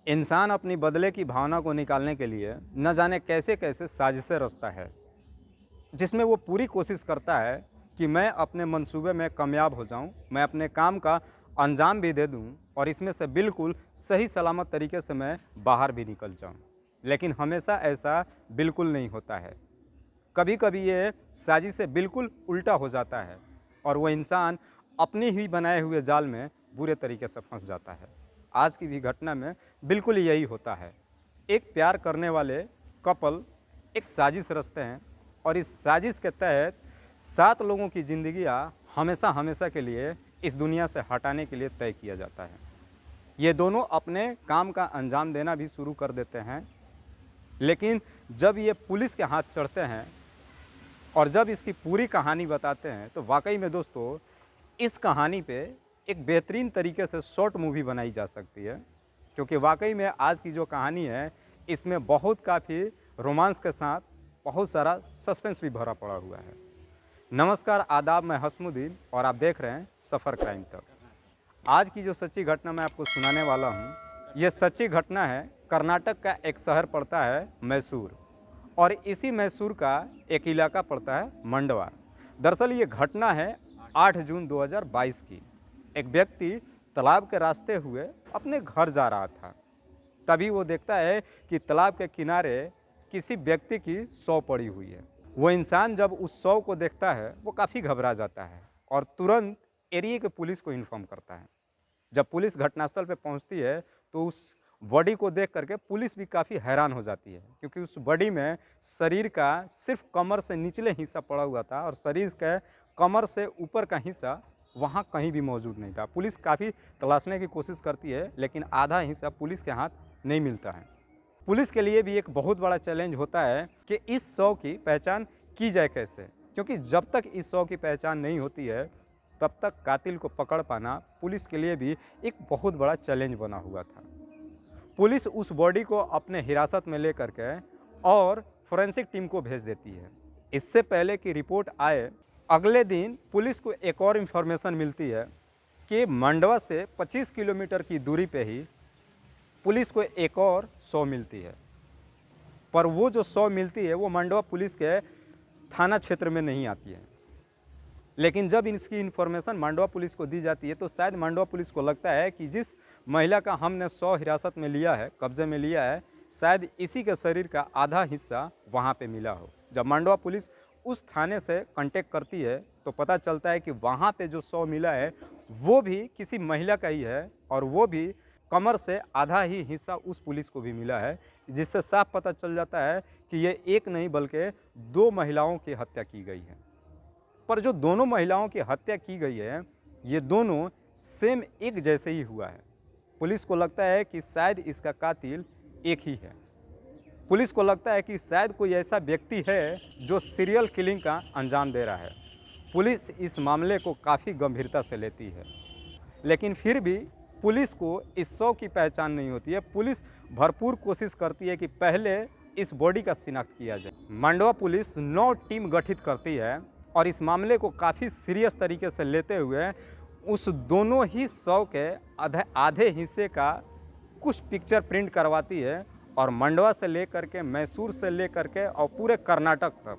इंसान अपनी बदले की भावना को निकालने के लिए न जाने कैसे कैसे साजिशें रचता है, जिसमें वो पूरी कोशिश करता है कि मैं अपने मंसूबे में कामयाब हो जाऊं, मैं अपने काम का अंजाम भी दे दूं और इसमें से बिल्कुल सही सलामत तरीके से मैं बाहर भी निकल जाऊं। लेकिन हमेशा ऐसा बिल्कुल नहीं होता है। कभी कभी ये साजिशें बिल्कुल उल्टा हो जाता है और वो इंसान अपनी ही बनाए हुए जाल में बुरे तरीके से फंस जाता है। आज की भी घटना में बिल्कुल यही होता है। एक प्यार करने वाले कपल एक साजिश रचते हैं और इस साजिश के तहत 7 लोगों की ज़िंदगियाँ हमेशा हमेशा के लिए इस दुनिया से हटाने के लिए तय किया जाता है। ये दोनों अपने काम का अंजाम देना भी शुरू कर देते हैं, लेकिन जब ये पुलिस के हाथ चढ़ते हैं और जब इसकी पूरी कहानी बताते हैं तो वाकई में दोस्तों इस कहानी पे एक बेहतरीन तरीके से शॉर्ट मूवी बनाई जा सकती है, क्योंकि वाकई में आज की जो कहानी है इसमें बहुत काफ़ी रोमांस के साथ बहुत सारा सस्पेंस भी भरा पड़ा हुआ है। नमस्कार, आदाब, मैं हसमुद्दीन और आप देख रहे हैं सफ़र क्राइम तक। आज की जो सच्ची घटना मैं आपको सुनाने वाला हूँ, ये सच्ची घटना है। कर्नाटक का एक शहर पड़ता है मैसूर और इसी मैसूर का एक इलाका पड़ता है मंडवा। दरअसल ये घटना है 8 जून 2022 की। एक व्यक्ति तालाब के रास्ते हुए अपने घर जा रहा था। तभी वो देखता है कि तालाब के किनारे किसी व्यक्ति की शव पड़ी हुई है। वो इंसान जब उस शव को देखता है वो काफ़ी घबरा जाता है और तुरंत एरिया के पुलिस को इन्फॉर्म करता है। जब पुलिस घटनास्थल पर पहुंचती है तो उस बॉडी को देख करके पुलिस भी काफ़ी हैरान हो जाती है, क्योंकि उस बॉडी में शरीर का सिर्फ कमर से निचले हिस्सा पड़ा हुआ था और शरीर के कमर से ऊपर का हिस्सा वहाँ कहीं भी मौजूद नहीं था। पुलिस काफ़ी तलाशने की कोशिश करती है, लेकिन आधा हिस्सा पुलिस के हाथ नहीं मिलता है। पुलिस के लिए भी एक बहुत बड़ा चैलेंज होता है कि इस शव की पहचान की जाए कैसे, क्योंकि जब तक इस शव की पहचान नहीं होती है तब तक कातिल को पकड़ पाना पुलिस के लिए भी एक बहुत बड़ा चैलेंज बना हुआ था। पुलिस उस बॉडी को अपने हिरासत में लेकर के और फोरेंसिक टीम को भेज देती है। इससे पहले कि रिपोर्ट आए, अगले दिन पुलिस को एक और इन्फॉर्मेशन मिलती है कि मंडवा से 25 किलोमीटर की दूरी पे ही पुलिस को एक और शव मिलती है। पर वो जो शव मिलती है वो मंडवा पुलिस के थाना क्षेत्र में नहीं आती है। लेकिन जब इसकी इन्फॉर्मेशन मंडवा पुलिस को दी जाती है तो शायद मंडवा पुलिस को लगता है कि जिस महिला का हमने शव हिरासत में लिया है, कब्जे में लिया है, शायद इसी के शरीर का आधा हिस्सा वहाँ पे मिला हो। जब मंडवा पुलिस उस थाने से कांटेक्ट करती है तो पता चलता है कि वहाँ पे जो शव मिला है वो भी किसी महिला का ही है और वो भी कमर से आधा ही हिस्सा उस पुलिस को भी मिला है, जिससे साफ पता चल जाता है कि ये एक नहीं बल्कि 2 महिलाओं की हत्या की गई है। पर जो दोनों महिलाओं की हत्या की गई है ये दोनों सेम एक जैसे ही हुआ है। पुलिस को लगता है कि शायद इसका कातिल एक ही है। पुलिस को लगता है कि शायद कोई ऐसा व्यक्ति है जो सीरियल किलिंग का अंजाम दे रहा है। पुलिस इस मामले को काफ़ी गंभीरता से लेती है, लेकिन फिर भी पुलिस को इस शव की पहचान नहीं होती है। पुलिस भरपूर कोशिश करती है कि पहले इस बॉडी का शिनाख्त किया जाए। मंडवा पुलिस 9 टीम गठित करती है और इस मामले को काफ़ी सीरियस तरीके से लेते हुए उस दोनों ही शव के आधे हिस्से का कुछ पिक्चर प्रिंट करवाती है और मंडवा से लेकर के, मैसूर से लेकर के और पूरे कर्नाटक तक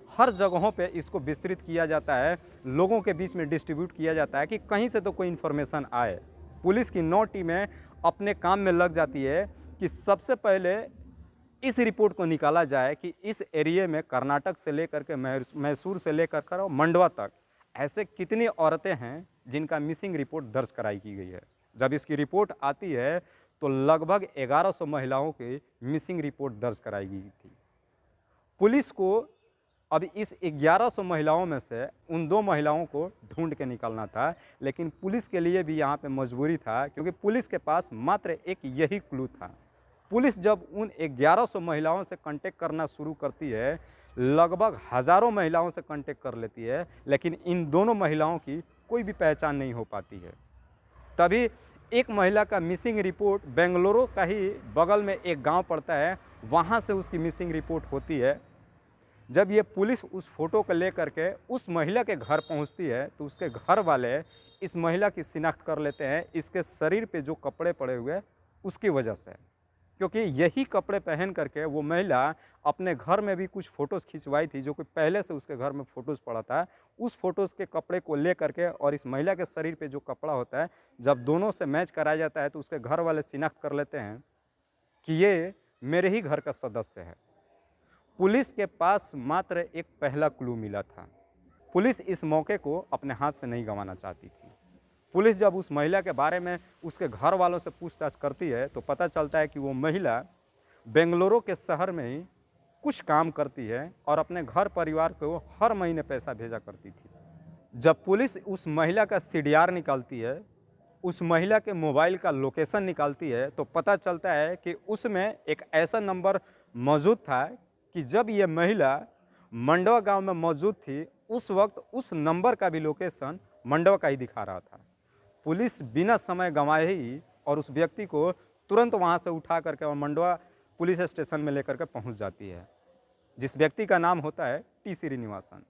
हर जगहों पे इसको विस्तृत किया जाता है, लोगों के बीच में डिस्ट्रीब्यूट किया जाता है कि कहीं से तो कोई इन्फॉर्मेशन आए। पुलिस की 9 टीमें अपने काम में लग जाती है कि सबसे पहले इस रिपोर्ट को निकाला जाए कि इस एरिया में कर्नाटक से लेकर के मैसूर से लेकर कर और मंडवा तक ऐसे कितनी औरतें हैं जिनका मिसिंग रिपोर्ट दर्ज कराई की गई है। जब इसकी रिपोर्ट आती है तो लगभग 1100 महिलाओं की मिसिंग रिपोर्ट दर्ज कराई गई थी। पुलिस को अब इस 1100 महिलाओं में से उन 2 महिलाओं को ढूंढ के निकालना था, लेकिन पुलिस के लिए भी यहाँ पे मजबूरी था, क्योंकि पुलिस के पास मात्र एक यही क्लू था। पुलिस जब उन 1100 महिलाओं से कांटेक्ट करना शुरू करती है, लगभग हज़ारों महिलाओं से कांटेक्ट कर लेती है, लेकिन इन दोनों महिलाओं की कोई भी पहचान नहीं हो पाती है। तभी एक महिला का मिसिंग रिपोर्ट बेंगलुरु का ही बगल में एक गांव पड़ता है, वहां से उसकी मिसिंग रिपोर्ट होती है। जब ये पुलिस उस फोटो को लेकर के उस महिला के घर पहुंचती है तो उसके घर वाले इस महिला की शिनाख्त कर लेते हैं इसके शरीर पे जो कपड़े पड़े हुए उसकी वजह से। क्योंकि यही कपड़े पहन करके वो महिला अपने घर में भी कुछ फ़ोटोज़ खिंचवाई थी, जो कि पहले से उसके घर में फ़ोटोज़ पड़ा था। उस फ़ोटोज़ के कपड़े को ले करके और इस महिला के शरीर पे जो कपड़ा होता है, जब दोनों से मैच कराया जाता है तो उसके घर वाले शिनाख्त कर लेते हैं कि ये मेरे ही घर का सदस्य है। पुलिस के पास मात्र एक पहला क्लू मिला था। पुलिस इस मौके को अपने हाथ से नहीं गंवाना चाहती थी। पुलिस जब उस महिला के बारे में उसके घर वालों से पूछताछ करती है तो पता चलता है कि वो महिला बेंगलुरु के शहर में ही कुछ काम करती है और अपने घर परिवार को हर महीने पैसा भेजा करती थी। जब पुलिस उस महिला का सीडीआर निकालती है, उस महिला के मोबाइल का लोकेशन निकालती है, तो पता चलता है कि उसमें एक ऐसा नंबर मौजूद था कि जब ये महिला मंडवा गांव में मौजूद थी, उस वक्त उस नंबर का भी लोकेशन मंडवा का ही दिखा रहा था। पुलिस बिना समय गंवाए ही और उस व्यक्ति को तुरंत वहां से उठा करके और मंडवा पुलिस स्टेशन में लेकर के पहुंच जाती है, जिस व्यक्ति का नाम होता है टी श्रीनिवासन।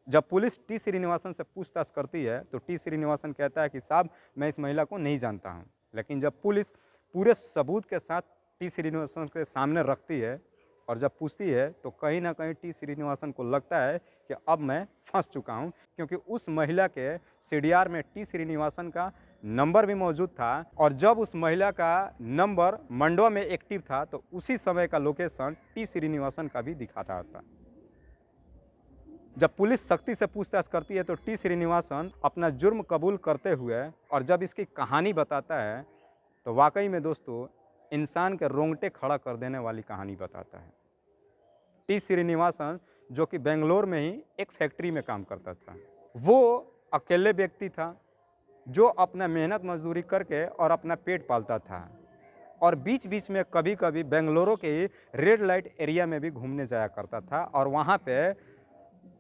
जब पुलिस टी श्रीनिवासन से पूछताछ करती है तो टी श्रीनिवासन कहता है कि साहब, मैं इस महिला को नहीं जानता हूं। लेकिन जब पुलिस पूरे सबूत के साथ टी श्रीनिवासन के सामने रखती है और जब पूछती है तो कहीं ना कहीं टी श्रीनिवासन को लगता है कि अब मैं फंस चुका हूं, क्योंकि उस महिला के सीडीआर में टी श्रीनिवासन का नंबर भी मौजूद था और जब उस महिला का नंबर मंडवा में एक्टिव था तो उसी समय का लोकेशन टी श्रीनिवासन का भी दिखा रहा था। जब पुलिस सख्ती से पूछताछ करती है तो टी श्रीनिवासन अपना जुर्म कबूल करते हुए और जब इसकी कहानी बताता है तो वाकई में दोस्तों इंसान के रोंगटे खड़ा कर देने वाली कहानी बताता है। टी श्रीनिवासन जो कि बेंगलोर में ही एक फैक्ट्री में काम करता था, वो अकेले व्यक्ति था जो अपना मेहनत मजदूरी करके और अपना पेट पालता था और बीच बीच में कभी कभी बेंगलुरु के रेड लाइट एरिया में भी घूमने जाया करता था और वहाँ पे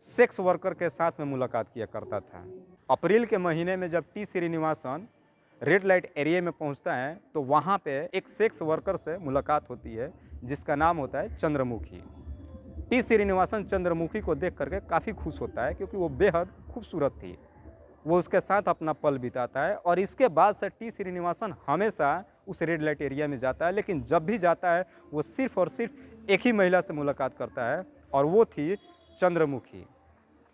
सेक्स वर्कर के साथ में मुलाकात किया करता था। अप्रैल के महीने में जब T Srinivasan red light area में पहुंचता है तो वहाँ पे एक सेक्स वर्कर से मुलाकात होती है जिसका नाम होता है चंद्रमुखी। टी श्रीनिवासन चंद्रमुखी को देख करके काफ़ी खुश होता है क्योंकि वो बेहद खूबसूरत थी। वो उसके साथ अपना पल बिताता है और इसके बाद से टी श्रीनिवासन हमेशा उस रेड लाइट एरिया में जाता है, लेकिन जब भी जाता है वो सिर्फ और सिर्फ एक ही महिला से मुलाकात करता है और वो थी चंद्रमुखी।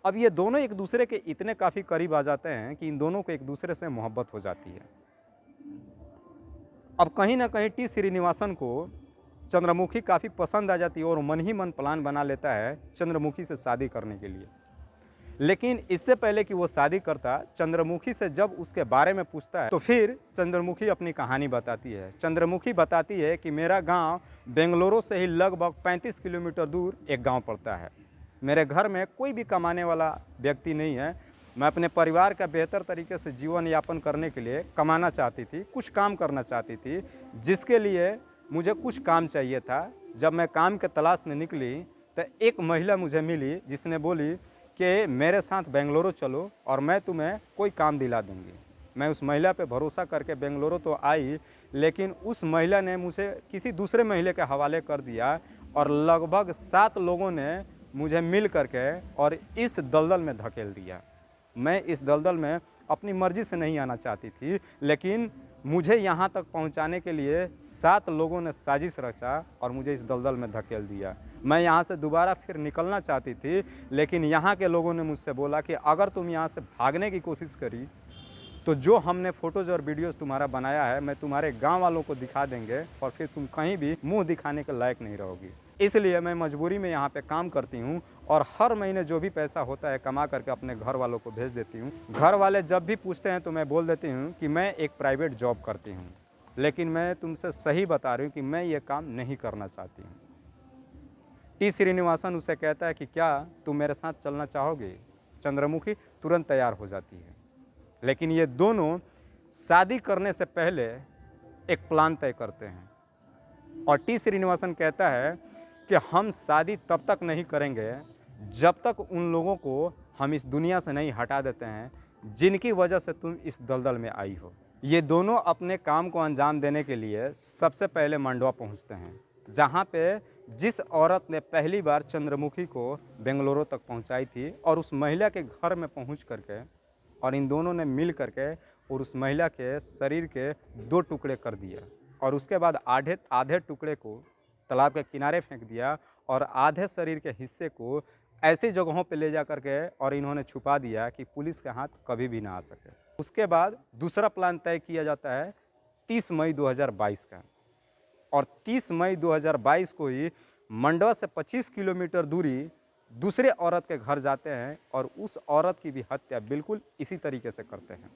अब ये दोनों एक दूसरे के इतने काफ़ी करीब आ जाते हैं कि इन दोनों को एक दूसरे से मोहब्बत हो जाती है। अब कहीं ना कहीं टी श्रीनिवासन को चंद्रमुखी काफ़ी पसंद आ जाती है और मन ही मन प्लान बना लेता है चंद्रमुखी से शादी करने के लिए। लेकिन इससे पहले कि वो शादी करता, चंद्रमुखी से जब उसके बारे में पूछता है तो फिर चंद्रमुखी अपनी कहानी बताती है। चंद्रमुखी बताती है कि मेरा गांव बेंगलुरु से ही लगभग 35 किलोमीटर दूर एक गांव पड़ता है। मेरे घर में कोई भी कमाने वाला व्यक्ति नहीं है। मैं अपने परिवार का बेहतर तरीके से जीवन यापन करने के लिए कमाना चाहती थी, कुछ काम करना चाहती थी, जिसके लिए मुझे कुछ काम चाहिए था। जब मैं काम के तलाश में निकली तो एक महिला मुझे मिली जिसने बोली कि मेरे साथ बेंगलुरु चलो और मैं तुम्हें कोई काम दिला दूंगी। मैं उस महिला पे भरोसा करके बेंगलुरु तो आई, लेकिन उस महिला ने मुझे किसी दूसरे महिला के हवाले कर दिया और लगभग 7 लोगों ने मुझे मिल करके और इस दलदल में धकेल दिया। मैं इस दलदल में अपनी मर्जी से नहीं आना चाहती थी, लेकिन मुझे यहाँ तक पहुँचाने के लिए 7 लोगों ने साजिश रचा और मुझे इस दलदल में धकेल दिया। मैं यहाँ से दोबारा फिर निकलना चाहती थी, लेकिन यहाँ के लोगों ने मुझसे बोला कि अगर तुम यहाँ से भागने की कोशिश करी तो जो हमने फ़ोटोज़ और वीडियोज़ तुम्हारा बनाया है मैं तुम्हारे गांव वालों को दिखा देंगे और फिर तुम कहीं भी मुंह दिखाने के लायक नहीं रहोगी। इसलिए मैं मजबूरी में यहाँ पे काम करती हूँ और हर महीने जो भी पैसा होता है कमा करके अपने घर वालों को भेज देती हूँ। घर वाले जब भी पूछते हैं तो मैं बोल देती हूँ कि मैं एक प्राइवेट जॉब करती हूँ, लेकिन मैं तुमसे सही बता रही हूँ कि मैं ये काम नहीं करना चाहती हूँ। टी श्रीनिवासन उसे कहता है कि क्या तुम मेरे साथ चलना चाहोगे? चंद्रमुखी तुरंत तैयार हो जाती है, लेकिन ये दोनों शादी करने से पहले एक प्लान तय करते हैं और टी श्रीनिवासन कहता है कि हम शादी तब तक नहीं करेंगे जब तक उन लोगों को हम इस दुनिया से नहीं हटा देते हैं जिनकी वजह से तुम इस दलदल में आई हो। ये दोनों अपने काम को अंजाम देने के लिए सबसे पहले मंडवा पहुंचते हैं, जहां पे जिस औरत ने पहली बार चंद्रमुखी को बेंगलुरु तक पहुंचाई थी, और उस महिला के घर में पहुंच करके और इन दोनों ने मिल करके और उस महिला के शरीर के 2 टुकड़े कर दिए और उसके बाद आधे आधे टुकड़े को तालाब के किनारे फेंक दिया और आधे शरीर के हिस्से को ऐसी जगहों पे ले जा कर के और इन्होंने छुपा दिया कि पुलिस के हाथ कभी भी ना आ सके। उसके बाद दूसरा प्लान तय किया जाता है 30 मई 2022 का, और 30 मई 2022 को ही मंडवा से 25 किलोमीटर दूरी दूसरे औरत के घर जाते हैं और उस औरत की भी हत्या बिल्कुल इसी तरीके से करते हैं।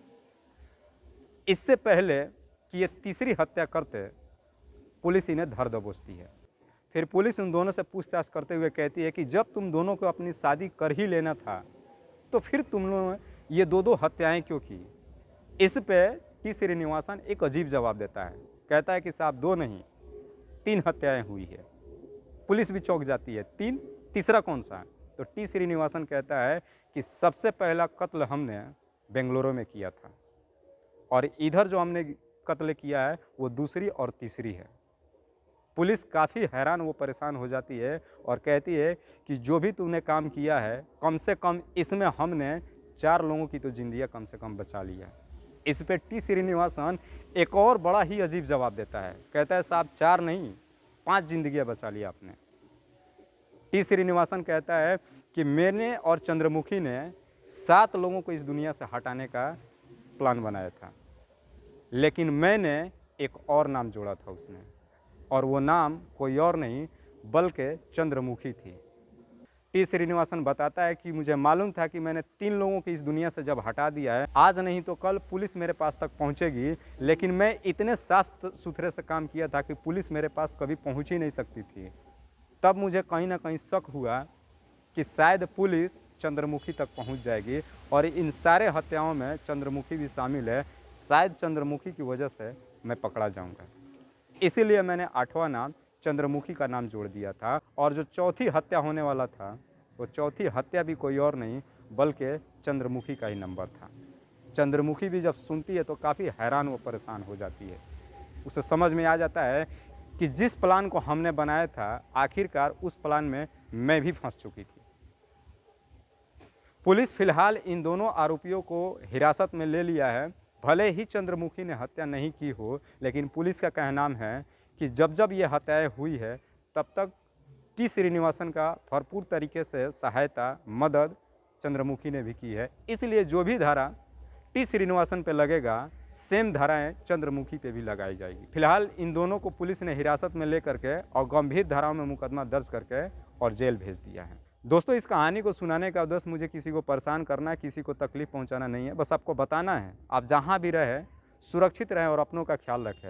इससे पहले कि ये तीसरी हत्या करते, पुलिस इन्हें धर दबोचती है। फिर पुलिस उन दोनों से पूछताछ करते हुए कहती है कि जब तुम दोनों को अपनी शादी कर ही लेना था तो फिर तुम लोगों ने ये दो हत्याएं क्यों की। इस पे टी श्रीनिवासन एक अजीब जवाब देता है, कहता है कि साहब 2 नहीं 3 हत्याएं हुई है। पुलिस भी चौंक जाती है, 3, तीसरा कौन सा है? तो टी श्रीनिवासन कहता है कि सबसे पहला कत्ल हमने बेंगलुरु में किया था और इधर जो हमने कत्ल किया है वो दूसरी और तीसरी है। पुलिस काफ़ी हैरान वो परेशान हो जाती है और कहती है कि जो भी तूने काम किया है कम से कम इसमें हमने 4 लोगों की तो जिंदगियां कम से कम बचा लिया। इस पे टी श्रीनिवासन एक और बड़ा ही अजीब जवाब देता है, कहता है साहब 4 नहीं 5 जिंदगियां बचा लिया आपने। टी श्रीनिवासन कहता है कि मैंने और चंद्रमुखी ने 7 लोगों को इस दुनिया से हटाने का प्लान बनाया था, लेकिन मैंने एक और नाम जोड़ा था उसमें, और वो नाम कोई और नहीं बल्कि चंद्रमुखी थी। टी श्रीनिवासन बताता है कि मुझे मालूम था कि मैंने 3 लोगों को इस दुनिया से जब हटा दिया है, आज नहीं तो कल पुलिस मेरे पास तक पहुंचेगी, लेकिन मैं इतने साफ सुथरे से काम किया था कि पुलिस मेरे पास कभी पहुंच ही नहीं सकती थी। तब मुझे कहीं ना कहीं शक हुआ कि शायद पुलिस चंद्रमुखी तक पहुंच जाएगी और इन सारे हत्याओं में चंद्रमुखी भी शामिल है, शायद चंद्रमुखी की वजह से मैं पकड़ा जाऊंगा। इसीलिए मैंने 8वां नाम चंद्रमुखी का नाम जोड़ दिया था, और जो चौथी हत्या होने वाला था वो चौथी हत्या भी कोई और नहीं बल्कि चंद्रमुखी का ही नंबर था। चंद्रमुखी भी जब सुनती है तो काफ़ी हैरान व परेशान हो जाती है। उसे समझ में आ जाता है कि जिस प्लान को हमने बनाया था आखिरकार उस प्लान में मैं भी फंस चुकी थी। पुलिस फिलहाल इन दोनों आरोपियों को हिरासत में ले लिया है। भले ही चंद्रमुखी ने हत्या नहीं की हो, लेकिन पुलिस का कहना है कि जब जब ये हत्याएं हुई है तब तक टी श्रीनिवासन का भरपूर तरीके से सहायता मदद चंद्रमुखी ने भी की है। इसलिए जो भी धारा टी श्रीनिवासन पे लगेगा सेम धाराएं चंद्रमुखी पे भी लगाई जाएगी। फिलहाल इन दोनों को पुलिस ने हिरासत में लेकर के और गंभीर धाराओं में मुकदमा दर्ज करके और जेल भेज दिया है। दोस्तों, इस कहानी को सुनाने का उद्देश्य मुझे किसी को परेशान करना है, किसी को तकलीफ पहुंचाना नहीं है। बस आपको बताना है आप जहां भी रहे सुरक्षित रहें और अपनों का ख्याल रखें।